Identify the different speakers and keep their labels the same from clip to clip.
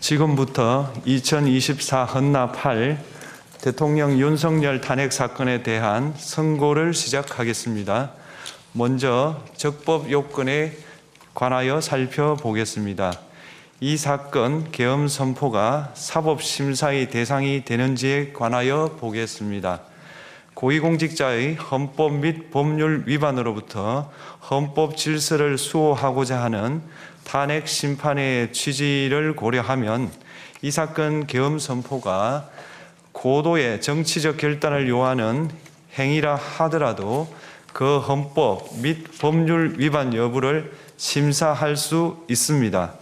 Speaker 1: 지금부터 2024 헌납 8 대통령 윤석열 탄핵 사건에 대한 선고를 시작하겠습니다. 먼저 적법 요건에 관하여 살펴보겠습니다. 이 사건 계엄 선포가 사법심사의 대상이 되는지에 관하여 보겠습니다. 고위공직자의 헌법 및 법률 위반으로부터 헌법 질서를 수호하고자 하는 탄핵 심판의 취지를 고려하면 이 사건 계엄 선포가 고도의 정치적 결단을 요하는 행위라 하더라도 그 헌법 및 법률 위반 여부를 심사할 수 있습니다.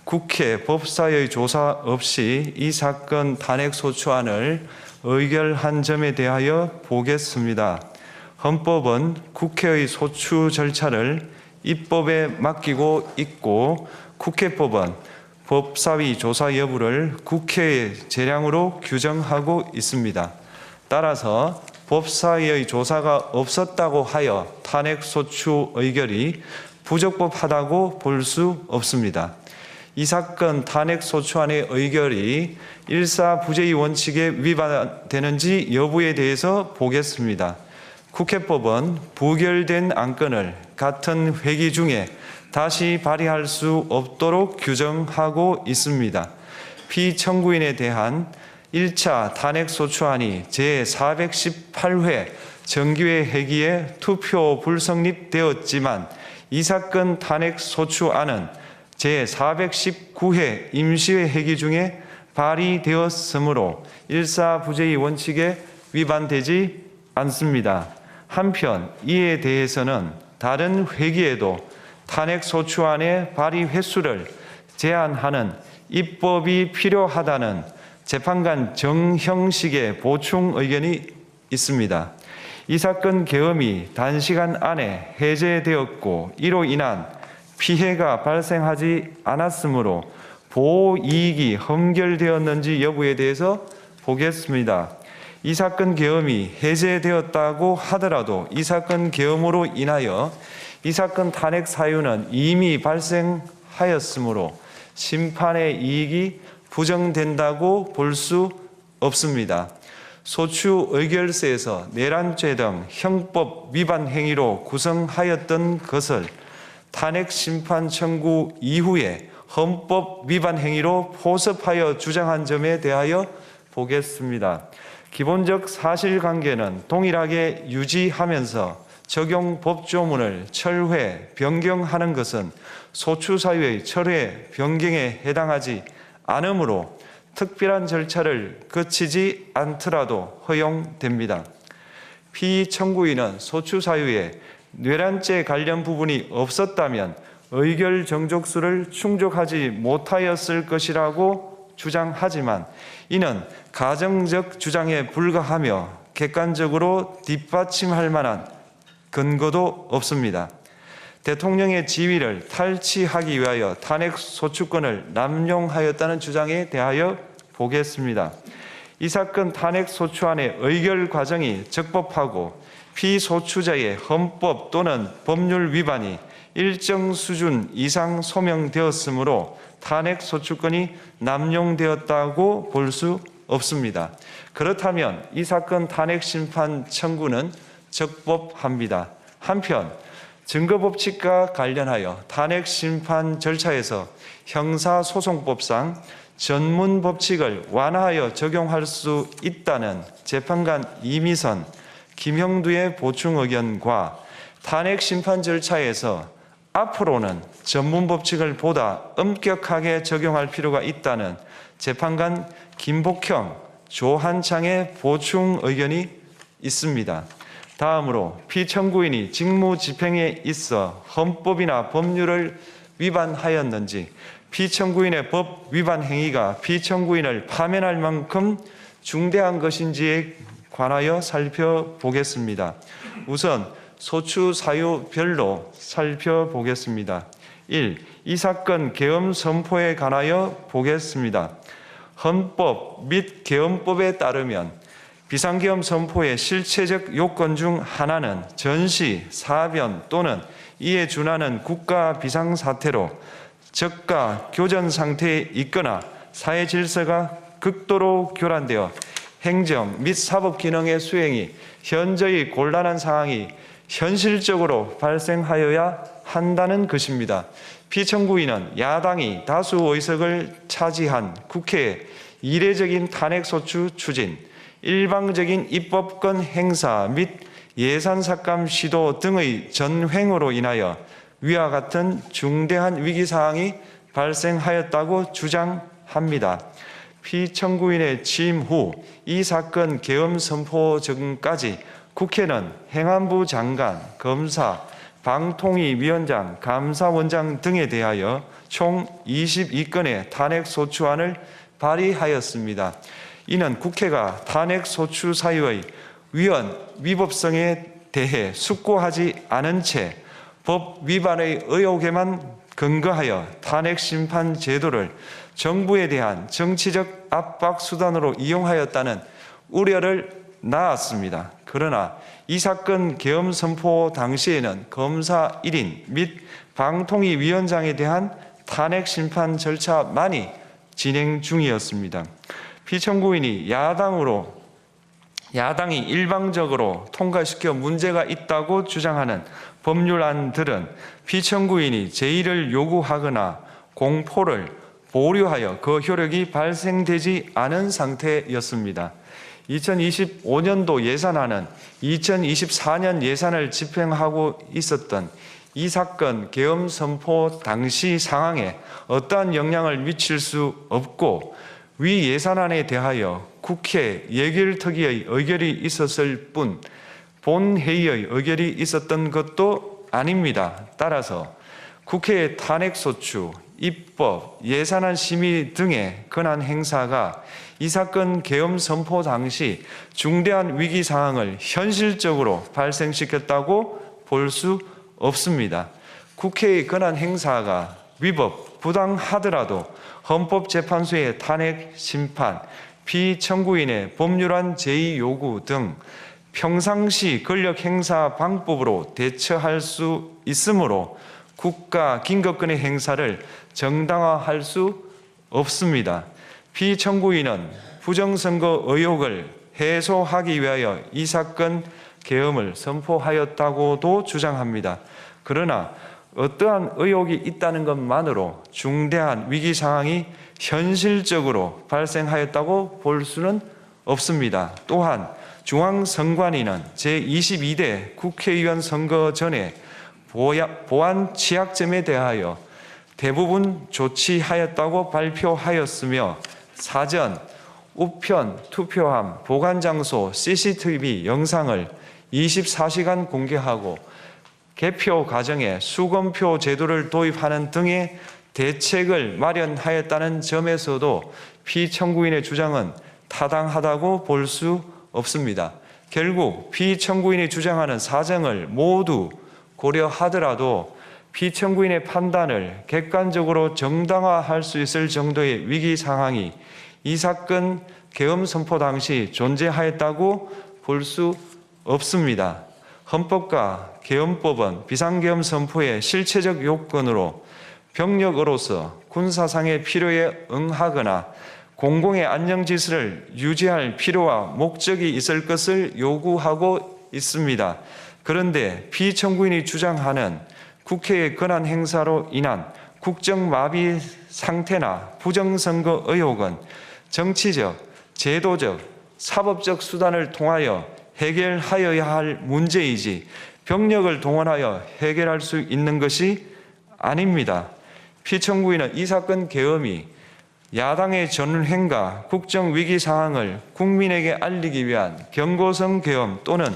Speaker 1: 국회 법사의 조사 없이 이 사건 탄핵 소추안을 의결한 점에 대하여 보겠습니다. 헌법은 국회의 소추 절차를 입법에 맡기고 있고 국회법은 법사위 조사 여부를 국회의 재량으로 규정하고 있습니다. 따라서 법사위의 조사가 없었다고 하여 탄핵 소추 의결이 부적법하다고 볼 수 없습니다. 이 사건 탄핵 소추안의 의결이 일사부재의 원칙에 위반되는지 여부에 대해서 보겠습니다. 국회법은 부결된 안건을 같은 회기 중에 다시 발의할 수 없도록 규정하고 있습니다. 피청구인에 대한 1차 탄핵 소추안이 제418회 정기회 회기에 투표 불성립되었지만 이 사건 탄핵 소추안은 제419회 임시회 회기 중에 발의되었으므로 일사부재의 원칙에 위반되지 않습니다. 한편 이에 대해서는 다른 회기에도 탄핵 소추안의 발의 횟수를 제한하는 입법이 필요하다는 재판관 정형식의 보충 의견이 있습니다. 이 사건 계엄이 단시간 안에 해제되었고 이로 인한 피해가 발생하지 않았으므로 보호 이익이 험결되었는지 여부에 대해서 보겠습니다. 이 사건 계엄이 해제되었다고 하더라도 이 사건 계엄으로 인하여 이 사건 탄핵 사유는 이미 발생하였으므로 심판의 이익이 부정된다고 볼 수 없습니다. 소추 의결서에서 내란죄 등 형법 위반 행위로 구성하였던 것을 탄핵 심판 청구 이후에 헌법 위반 행위로 포섭하여 주장한 점에 대하여 보겠습니다. 기본적 사실관계는 동일하게 유지하면서 적용 법조문을 철회, 변경하는 것은 소추 사유의 철회, 변경에 해당하지 않으므로 특별한 절차를 거치지 않더라도 허용됩니다. 피청구인은 소추 사유에 내란죄 관련 부분이 없었다면 의결 정족수를 충족하지 못하였을 것이라고 주장하지만 이는 가정적 주장에 불과하며 객관적으로 뒷받침할 만한 근거도 없습니다. 대통령의 지위를 탈취하기 위하여 탄핵 소추권을 남용하였다는 주장에 대하여 보겠습니다. 이 사건 탄핵 소추안의 의결 과정이 적법하고 피소추자의 헌법 또는 법률 위반이 일정 수준 이상 소명되었으므로 탄핵 소추권이 남용되었다고 볼 수 없습니다. 그렇다면 이 사건 탄핵 심판 청구는 적법합니다. 한편 증거법칙과 관련하여 탄핵 심판 절차에서 형사소송법상 전문 법칙을 완화하여 적용할 수 있다는 재판관 이미선, 김형두의 보충 의견과 탄핵 심판 절차에서 앞으로는 전문 법칙을 보다 엄격하게 적용할 필요가 있다는 재판관 김복형, 조한창의 보충 의견이 있습니다. 다음으로 피청구인이 직무집행에 있어 헌법이나 법률을 위반하였는지 피청구인의 법 위반 행위가 피청구인을 파면할 만큼 중대한 것인지에 관하여 살펴보겠습니다. 우선 소추 사유별로 살펴보겠습니다. 1. 이 사건 계엄 선포에 관하여 보겠습니다. 헌법 및 계엄법에 따르면 비상계엄 선포의 실체적 요건 중 하나는 전시, 사변 또는 이에 준하는 국가 비상사태로 저가 교전 상태에 있거나 사회 질서가 극도로 교란되어 행정 및 사법 기능의 수행이 현저히 곤란한 상황이 현실적으로 발생하여야 한다는 것입니다. 피청구인은 야당이 다수 의석을 차지한 국회의 이례적인 탄핵소추 추진, 일방적인 입법권 행사 및 예산 삭감 시도 등의 전횡으로 인하여 위와 같은 중대한 위기사항이 발생하였다고 주장합니다. 피청구인의 취임 후 이 사건 계엄 선포 전까지 국회는 행안부 장관, 검사, 방통위위원장, 감사원장 등에 대하여 총 22건의 탄핵소추안을 발의하였습니다. 이는 국회가 탄핵소추 사유의 위헌, 위법성에 대해 숙고하지 않은 채 법 위반의 의혹에만 근거하여 탄핵심판 제도를 정부에 대한 정치적 압박 수단으로 이용하였다는 우려를 낳았습니다. 그러나 이 사건 계엄 선포 당시에는 검사 1인 및 방통위위원장에 대한 탄핵심판 절차만이 진행 중이었습니다. 피청구인이 야당이 일방적으로 통과시켜 문제가 있다고 주장하는 법률안들은 피청구인이 제의를 요구하거나 공포를 보류하여 그 효력이 발생되지 않은 상태였습니다. 2025년도 예산안은 2024년 예산을 집행하고 있었던 이 사건 계엄 선포 당시 상황에 어떠한 영향을 미칠 수 없고 위 예산안에 대하여 국회 예결특위의 의결이 있었을 뿐 본회의의 의결이 있었던 것도 아닙니다. 따라서 국회의 탄핵소추, 입법, 예산안 심의 등의 권한 행사가 이 사건 계엄 선포 당시 중대한 위기 상황을 현실적으로 발생시켰다고 볼 수 없습니다. 국회의 권한 행사가 위법, 부당하더라도 헌법재판소의 탄핵 심판, 피청구인의 법률안 제의 요구 등 평상시 권력 행사 방법으로 대처할 수 있으므로 국가 긴급권의 행사를 정당화할 수 없습니다. 피청구인은 부정선거 의혹을 해소하기 위하여 이 사건 계엄을 선포하였다고도 주장합니다. 그러나 어떠한 의혹이 있다는 것만으로 중대한 위기 상황이 현실적으로 발생하였다고 볼 수는 없습니다. 또한 중앙선관위는 제22대 국회의원 선거 전에 보안 취약점에 대하여 대부분 조치하였다고 발표하였으며 사전, 우편, 투표함, 보관장소, CCTV 영상을 24시간 공개하고 개표 과정에 수검표 제도를 도입하는 등의 대책을 마련하였다는 점에서도 피청구인의 주장은 타당하다고 볼 수 없습니다. 결국 피청구인이 주장하는 사정을 모두 고려하더라도 피청구인의 판단을 객관적으로 정당화할 수 있을 정도의 위기 상황이 이 사건 계엄 선포 당시 존재하였다고 볼 수 없습니다. 헌법과 계엄법은 비상계엄 선포의 실체적 요건으로 병력으로서 군사상의 필요에 응하거나 공공의 안정질서를 유지할 필요와 목적이 있을 것을 요구하고 있습니다. 그런데 피청구인이 주장하는 국회의 권한 행사로 인한 국정마비 상태나 부정선거 의혹은 정치적, 제도적, 사법적 수단을 통하여 해결하여야 할 문제이지 병력을 동원하여 해결할 수 있는 것이 아닙니다. 피청구인은 이 사건 계엄이 야당의 전횡과 국정위기 상황을 국민에게 알리기 위한 경고성 계엄 또는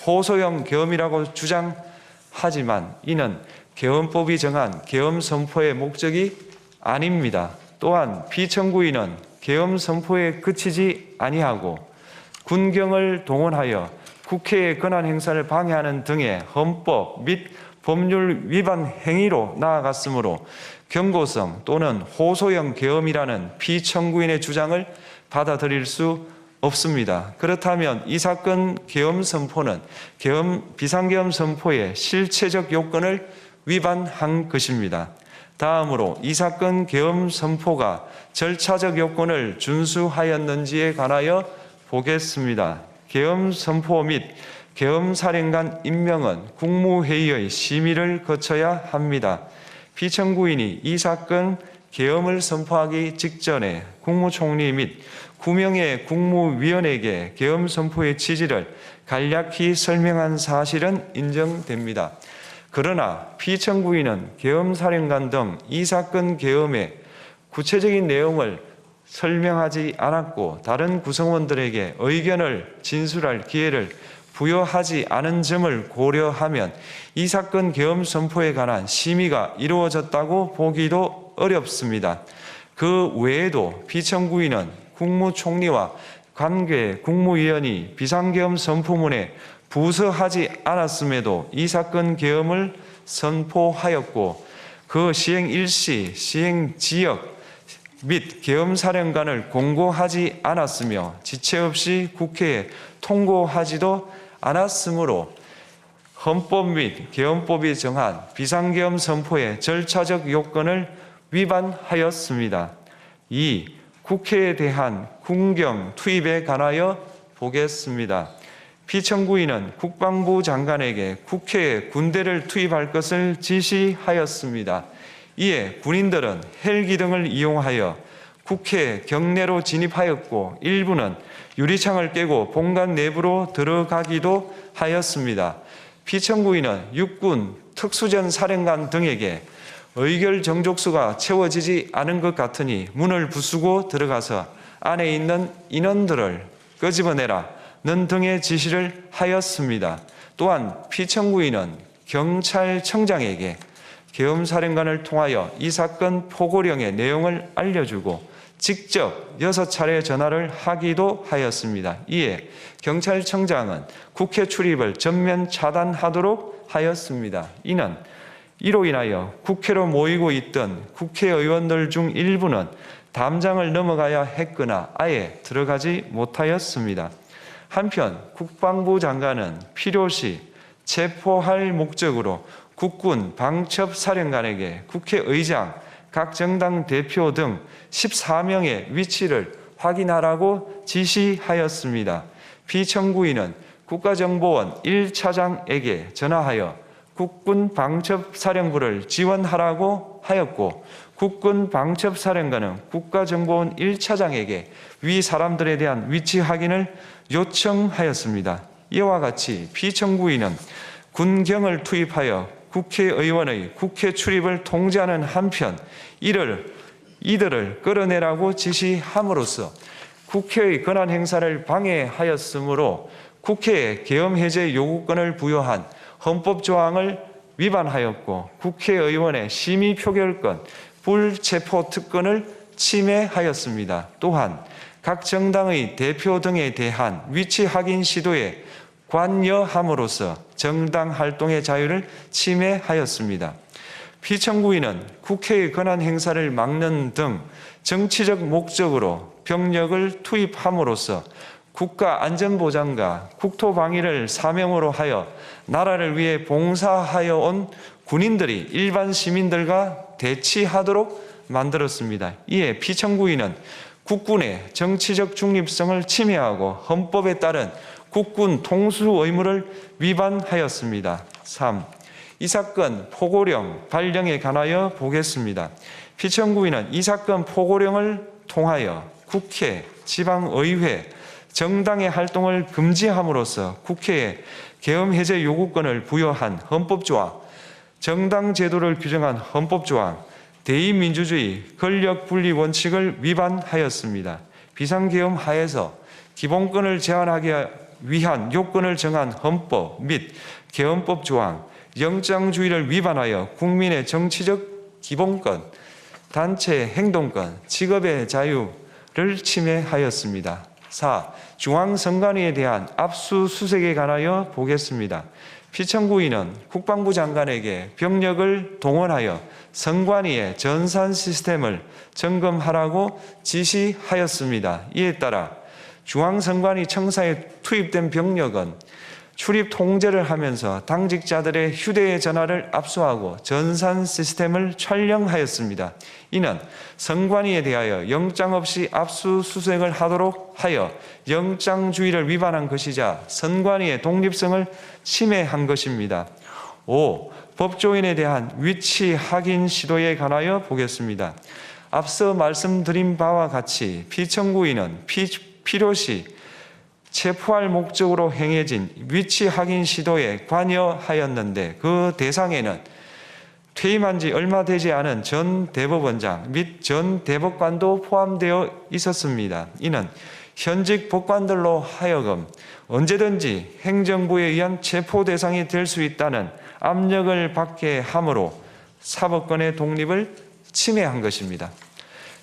Speaker 1: 호소형 계엄이라고 주장하지만 이는 계엄법이 정한 계엄 선포의 목적이 아닙니다. 또한 피청구인은 계엄 선포에 그치지 아니하고 군경을 동원하여 국회의 권한 행사를 방해하는 등의 헌법 및 법률 위반 행위로 나아갔으므로 경고성 또는 호소형 계엄이라는 피청구인의 주장을 받아들일 수 없습니다. 그렇다면 이 사건 계엄 선포는 비상계엄 선포의 실체적 요건을 위반한 것입니다. 다음으로 이 사건 계엄 선포가 절차적 요건을 준수하였는지에 관하여 보겠습니다. 계엄 선포 및 계엄 사령관 임명은 국무회의의 심의를 거쳐야 합니다. 피청구인이 이 사건 계엄을 선포하기 직전에 국무총리 및 9명의 국무위원에게 계엄 선포의 취지를 간략히 설명한 사실은 인정됩니다. 그러나 피청구인은 계엄사령관 등 이 사건 계엄의 구체적인 내용을 설명하지 않았고 다른 구성원들에게 의견을 진술할 기회를 부여하지 않은 점을 고려하면 이 사건 계엄 선포에 관한 심의가 이루어졌다고 보기도 어렵습니다. 그 외에도 피청구인은 국무총리와 관계 국무위원이 비상계엄 선포문에 부서하지 않았음에도 이 사건 계엄을 선포하였고 그 시행 일시, 시행 지역 및 계엄사령관을 공고하지 않았으며 지체 없이 국회에 통고하지도 않았으므로 헌법 및 계엄법이 정한 비상계엄 선포의 절차적 요건을 위반하였습니다. 2. 국회에 대한 군경 투입에 관하여 보겠습니다. 피청구인은 국방부 장관에게 국회에 군대를 투입할 것을 지시하였습니다. 이에 군인들은 헬기 등을 이용하여 국회 경내로 진입하였고 일부는 유리창을 깨고 본관 내부로 들어가기도 하였습니다. 피청구인은 육군 특수전 사령관 등에게 의결 정족수가 채워지지 않은 것 같으니 문을 부수고 들어가서 안에 있는 인원들을 끄집어내라는 등의 지시를 하였습니다. 또한 피청구인은 경찰청장에게 계엄사령관을 통하여 이 사건 포고령의 내용을 알려주고 직접 6차례 전화를 하기도 하였습니다. 이에 경찰청장은 국회 출입을 전면 차단하도록 하였습니다. 이는 이로 인하여 국회로 모이고 있던 국회의원들 중 일부는 담장을 넘어가야 했거나 아예 들어가지 못하였습니다. 한편 국방부 장관은 필요시 체포할 목적으로 국군 방첩사령관에게 국회의장, 각 정당 대표 등 14명의 위치를 확인하라고 지시하였습니다. 피청구인은 국가정보원 1차장에게 전화하여 국군 방첩사령부를 지원하라고 하였고 국군 방첩사령관은 국가정보원 1차장에게 위 사람들에 대한 위치 확인을 요청하였습니다. 이와 같이 피청구인은 군경을 투입하여 국회의원의 국회 출입을 통제하는 한편 이들을 끌어내라고 지시함으로써 국회의 권한 행사를 방해하였으므로 국회에 계엄 해제 요구권을 부여한 헌법 조항을 위반하였고 국회의원의 심의 표결권, 불체포 특권을 침해하였습니다. 또한 각 정당의 대표 등에 대한 위치 확인 시도에 관여함으로써 정당 활동의 자유를 침해하였습니다. 피청구인은 국회의 권한 행사를 막는 등 정치적 목적으로 병력을 투입함으로써 국가 안전보장과 국토방위를 사명으로 하여 나라를 위해 봉사하여 온 군인들이 일반 시민들과 대치하도록 만들었습니다. 이에 피청구인은 국군의 정치적 중립성을 침해하고 헌법에 따른 국군 통수 의무를 위반하였습니다. 3. 이 사건 포고령 발령에 관하여 보겠습니다. 피청구인은 이 사건 포고령을 통하여 국회, 지방의회, 정당의 활동을 금지함으로써 국회에 계엄 해제 요구권을 부여한 헌법조항, 정당 제도를 규정한 헌법조항, 대의민주주의 권력분리 원칙을 위반하였습니다. 비상계엄 하에서 기본권을 제한하기 위한 요건을 정한 헌법 및 계엄법 조항, 영장주의를 위반하여 국민의 정치적 기본권, 단체 행동권, 직업의 자유를 침해하였습니다. 4. 중앙선관위에 대한 압수수색에 관하여 보겠습니다. 피청구인은 국방부 장관에게 병력을 동원하여 선관위의 전산 시스템을 점검하라고 지시하였습니다. 이에 따라 중앙선관위 청사에 투입된 병력은 출입 통제를 하면서 당직자들의 휴대전화를 압수하고 전산 시스템을 촬영하였습니다. 이는 선관위에 대하여 영장 없이 압수수색을 하도록 하여 영장주의를 위반한 것이자 선관위의 독립성을 침해한 것입니다. 5. 법조인에 대한 위치 확인 시도에 관하여 보겠습니다. 앞서 말씀드린 바와 같이 피청구인은 필요시 체포할 목적으로 행해진 위치 확인 시도에 관여하였는데 그 대상에는 퇴임한 지 얼마 되지 않은 전 대법원장 및 전 대법관도 포함되어 있었습니다. 이는 현직 법관들로 하여금 언제든지 행정부에 의한 체포 대상이 될 수 있다는 압력을 받게 함으로 사법권의 독립을 침해한 것입니다.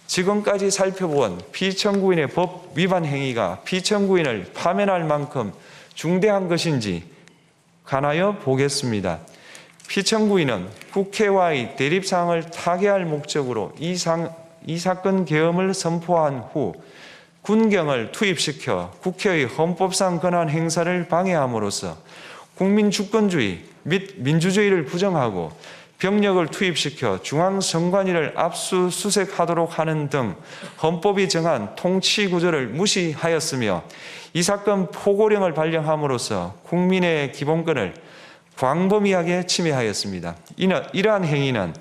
Speaker 1: 지금까지 살펴본 피청구인의 법 위반 행위가 피청구인을 파면할 만큼 중대한 것인지 관하여 보겠습니다. 피청구인은 국회와의 대립사항을 타개할 목적으로 이 사건 계엄을 선포한 후 군경을 투입시켜 국회의 헌법상 권한 행사를 방해함으로써 국민 주권주의 및 민주주의를 부정하고 병력을 투입시켜 중앙선관위를 압수수색하도록 하는 등 헌법이 정한 통치구조를 무시하였으며 이 사건 포고령을 발령함으로써 국민의 기본권을 광범위하게 침해하였습니다. 이러한 행위는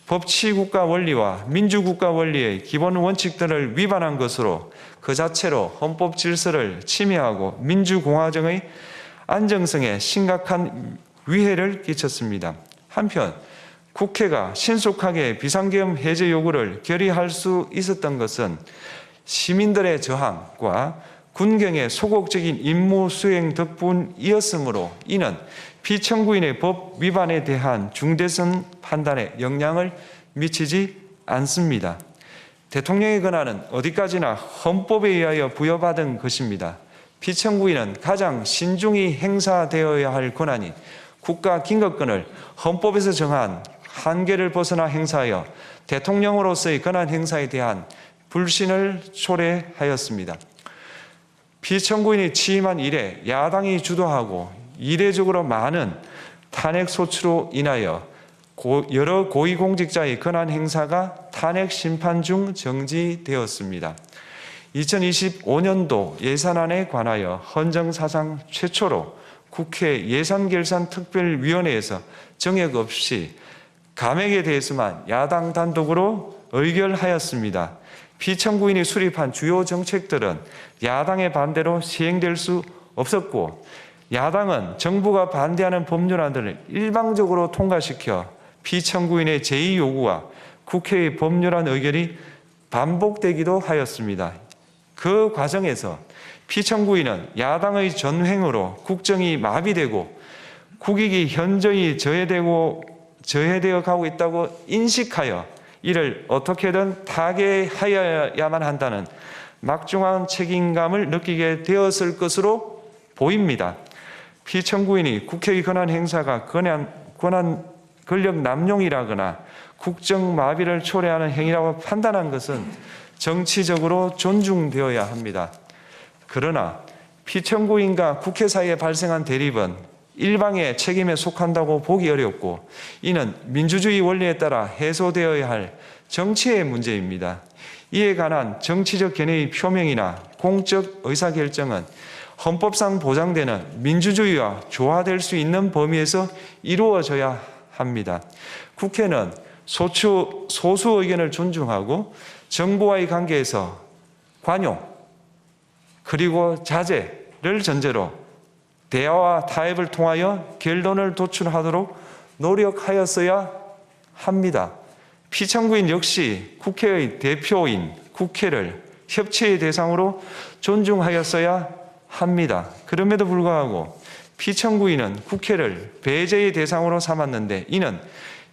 Speaker 1: 법치국가 원리와 민주국가 원리의 기본 원칙들을 위반한 것으로 그 자체로 헌법 질서를 침해하고 민주공화정의 안정성에 심각한 위해를 끼쳤습니다. 한편 국회가 신속하게 비상계엄 해제 요구를 결의할 수 있었던 것은 시민들의 저항과 군경의 소극적인 임무 수행 덕분이었으므로 이는 피청구인의 법 위반에 대한 중대성 판단에 영향을 미치지 않습니다. 대통령의 권한은 어디까지나 헌법에 의하여 부여받은 것입니다. 피청구인은 가장 신중히 행사되어야 할 권한이 국가 긴급권을 헌법에서 정한 한계를 벗어나 행사하여 대통령으로서의 권한 행사에 대한 불신을 초래하였습니다. 피청구인이 취임한 이래 야당이 주도하고 이례적으로 많은 탄핵 소추로 인하여 여러 고위공직자의 권한 행사가 탄핵 심판 중 정지되었습니다. 2025년도 예산안에 관하여 헌정사상 최초로 국회 예산결산특별위원회에서 정액 없이 감액에 대해서만 야당 단독으로 의결하였습니다. 피청구인이 수립한 주요 정책들은 야당의 반대로 시행될 수 없었고 야당은 정부가 반대하는 법률안들을 일방적으로 통과시켜 피청구인의 제2 요구와 국회의 법률안 의결이 반복되기도 하였습니다. 그 과정에서 피청구인은 야당의 전횡으로 국정이 마비되고 국익이 현저히 저해되어 가고 있다고 인식하여 이를 어떻게든 타개하여야만 한다는 막중한 책임감을 느끼게 되었을 것으로 보입니다. 피청구인이 국회의 권한 행사가 권력 남용이라거나 국정 마비를 초래하는 행위라고 판단한 것은 정치적으로 존중되어야 합니다. 그러나 피청구인과 국회 사이에 발생한 대립은 일방의 책임에 속한다고 보기 어렵고 이는 민주주의 원리에 따라 해소되어야 할 정치의 문제입니다. 이에 관한 정치적 견해의 표명이나 공적 의사결정은 헌법상 보장되는 민주주의와 조화될 수 있는 범위에서 이루어져야 합니다. 국회는 소수 의견을 존중하고 정부와의 관계에서 관용 그리고 자제를 전제로 대화와 타협을 통하여 결론을 도출하도록 노력하였어야 합니다. 피청구인 역시 국회의 대표인 국회를 협치의 대상으로 존중하였어야 합니다. 그럼에도 불구하고 피청구인은 국회를 배제의 대상으로 삼았는데 이는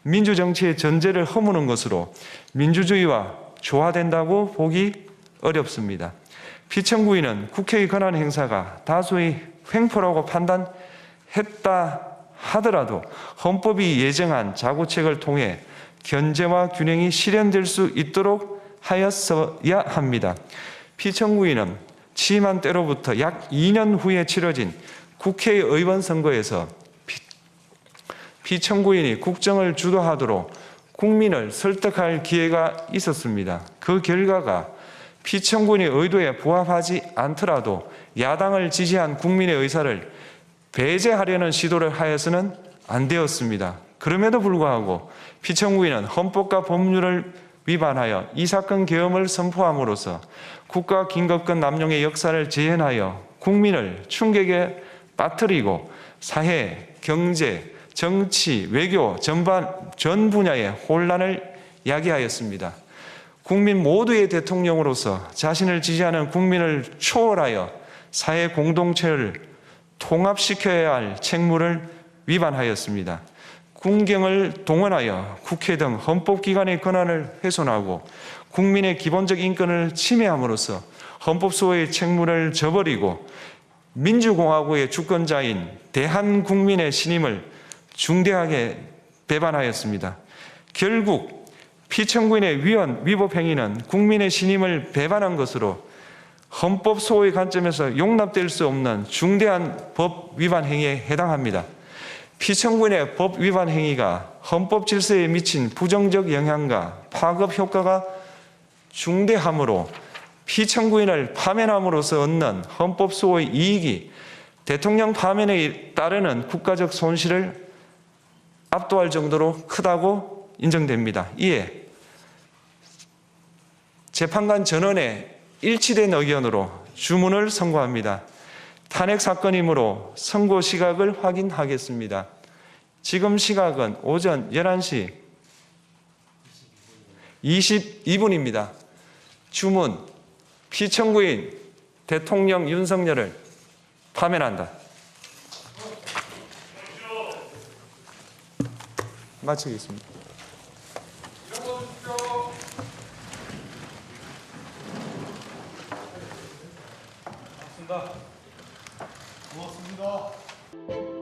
Speaker 1: 민주정치의 전제를 허무는 것으로 민주주의와 조화된다고 보기 어렵습니다. 피청구인은 국회의 권한 행사가 다수의 횡포라고 판단했다 하더라도 헌법이 예정한 자구책을 통해 견제와 균형이 실현될 수 있도록 하였어야 합니다. 피청구인은 취임한 때로부터 약 2년 후에 치러진 국회의원 선거에서 피청구인이 국정을 주도하도록 국민을 설득할 기회가 있었습니다. 그 결과가 피청구인의 의도에 부합하지 않더라도 야당을 지지한 국민의 의사를 배제하려는 시도를 하여서는 안 되었습니다. 그럼에도 불구하고 피청구인은 헌법과 법률을 위반하여 이 사건 계엄을 선포함으로써 국가 긴급권 남용의 역사를 재현하여 국민을 충격에 빠뜨리고 사회, 경제, 정치, 외교 전 분야의 혼란을 야기하였습니다. 국민 모두의 대통령으로서 자신을 지지하는 국민을 초월하여 사회 공동체를 통합시켜야 할 책무를 위반하였습니다. 군경을 동원하여 국회 등 헌법기관의 권한을 훼손하고 국민의 기본적 인권을 침해함으로써 헌법 소호의 책무를 저버리고 민주공화국의 주권자인 대한국민의 신임을 중대하게 배반하였습니다. 결국 피청구인의 위법 행위는 국민의 신임을 배반한 것으로 헌법 소호의 관점에서 용납될 수 없는 중대한 법 위반 행위에 해당합니다. 피청구인의 법 위반 행위가 헌법 질서에 미친 부정적 영향과 파급 효과가 중대하므로 피청구인을 파면함으로써 얻는 헌법 소호의 이익이 대통령 파면에 따르는 국가적 손실을 압도할 정도로 크다고 인정됩니다. 이에 재판관 전원의 일치된 의견으로 주문을 선고합니다. 탄핵 사건이므로 선고 시각을 확인하겠습니다. 지금 시각은 오전 11시 22분입니다. 주문, 피청구인 대통령 윤석열을 파면한다. 마치겠습니다.
Speaker 2: 고맙습니다.